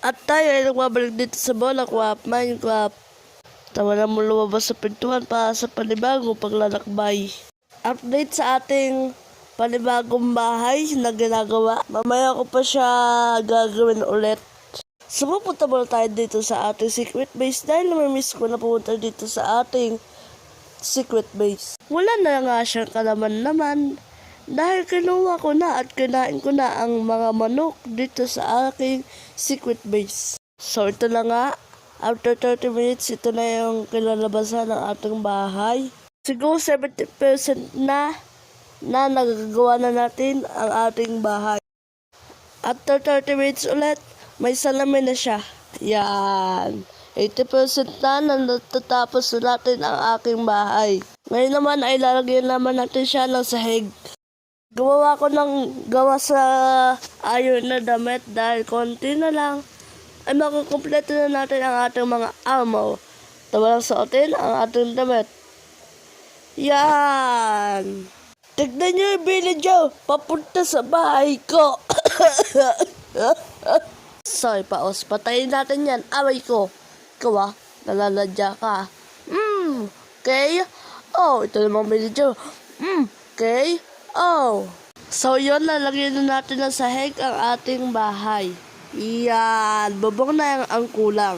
At tayo ay nagbabalik dito sa Bulakwap, Minecraft. Tama na mo lumabas sa pintuan para sa panibagong paglalakbay. Update sa ating panibagong bahay na ginagawa. Mamaya ko pa siya gagawin ulit. So pupunta muna tayo dito sa ating secret base dahil namimiss ko na pupunta dito sa ating secret base. Wala na nga siyang kalaman naman dahil kinuha ko na at kinain ko na ang mga manok dito sa aking secret base. So ito na nga, after 30 minutes, ito na yung kilalabasan ng ating bahay. Siguro 70% na nagagawa na natin ang ating bahay. After 30 minutes ulit, may salamin na siya. Yan. 80% na natatapos na natin ang aking bahay. Ngayon naman ay lalagyan naman natin siya ng sahig. Gawa sa iron na damit dahil konti na lang ay makukumpleto na natin ang ating mga armor. Tawa lang suotin ang ating damit. Yan. Tignan nyo yung video papunta sa bahay ko. Sorry paos, patayin natin yan. Away ko. Ikaw nalaladya ka. Okay. Oh, ito namang video. Okay. Oh. So yun, lalagyan na natin ng sahig ang ating bahay. Yan. Bubong na ang kulang.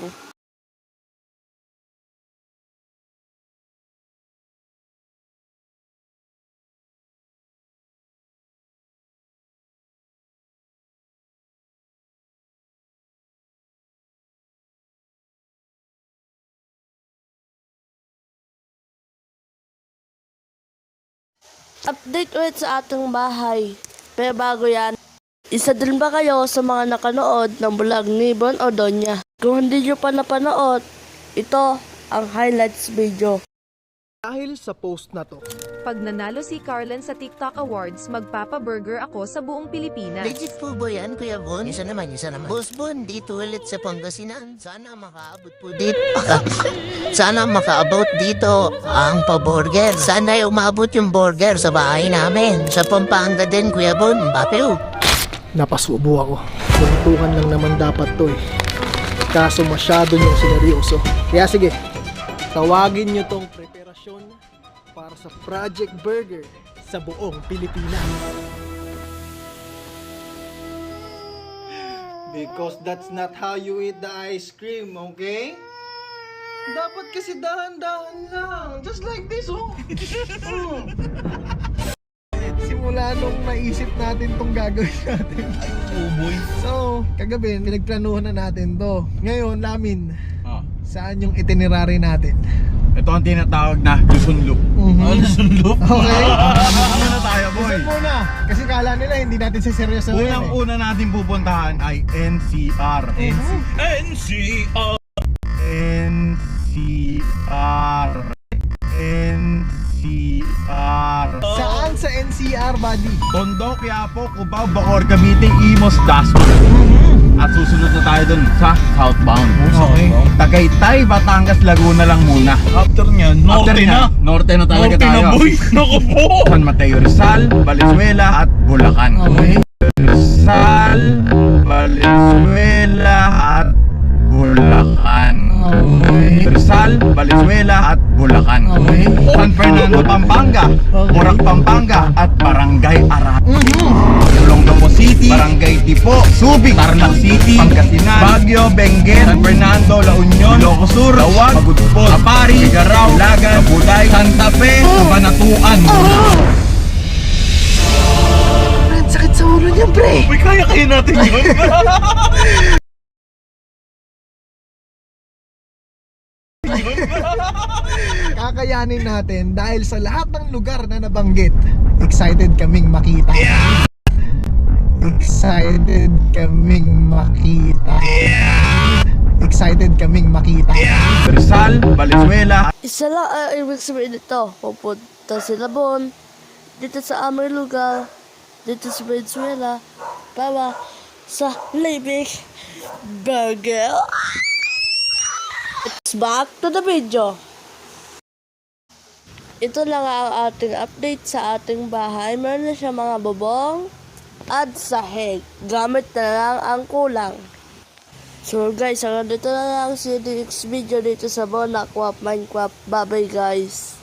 Update ulit sa ating bahay. Pero bago yan, isa din ba kayo sa mga nakanood ng vlog ni Bon o Donya? Kung hindi nyo pa napanood, ito ang highlights video. Dahil sa post na to, Pag nanalo si Carlen sa TikTok Awards, magpapa-burger ako sa buong Pilipinas. Legit po ba yan, Kuya Bon? Isa naman. Boss Bon, dito ulit sa Pangasinan. Sana makaabot po dito. Sana makaabot dito ang pa-burger. Sana ay umabot yung burger sa bahay namin. Sa Pampanga din, Kuya Bon. Bapew. napasubo ako. Tuntukan lang naman dapat to eh. Kaso masyado niyong sineryoso. Kaya sige, tawagin niyo tong preparasyon para sa Project Burger sa buong Pilipinas. Because that's not how you eat the ice cream, okay? Dapat kasi dahan-dahan lang. Just like this, oh. Simula nung naisip natin tong gagawin natin. So, kagabi, pinagplanuhan na natin to. Ngayon, namin, saan yung itinerary natin? Ito ang tinatawag na Luzon Loop. Luzon Loop? Okay. Luzon na tayo, boy. Luzon muna. Kasi kala nila hindi natin siseryoso ngayon eh. Unang-una natin pupuntahan ay NCR. NCR. Saan sa NCR, buddy? Tondo, Quiapo, Cubao, Bacoor, Cavite, Imos, Dasma. At susunod na tayo dun sa southbound. Okay. Tagaytay, Batangas, Laguna lang muna. After nyan, norte na. Norte na talaga Norte tayo. na, boy. Naku po. San Mateo, Rizal, Valenzuela at Bulacan. Okay. Rizal, Valenzuela at Bulacan. Okay. Rizal, Valenzuela at Bulacan. Okay. San Fernando, Pampanga, Okay. Porac, Pampanga at Barangay Arati. Olongapo City, Barangay Tipo, Subic, Tarlac City, Pangasinan, Baguio, Benguet, San Fernando, La Union, Ilocos Sur, Lawag, Magudpol, Apari, Igaraw, Lagan, Kabuday, Santa Fe, Cabanatuan. Sakit sa ulo niya, pre. Uy, kaya natin yun. Kakayanin natin dahil sa lahat ng lugar na nabanggit. Excited kaming makita. Excited kaming makita. Excited kaming makita. Rizal, Valenzuela. Isa lang ang ibig sabihin nito. Pupunta sila Bon, dito sa aming lugar, dito sa Venezuela, para sa Libig Burger. It's back to the video. Ito lang ang ating update sa ating bahay. Meron na siya mga bubong at sahig. Gamit na lang ang kulang. So guys, hanggang dito na lang si next video dito sa Bonacwap Minecraft. Bye bye guys.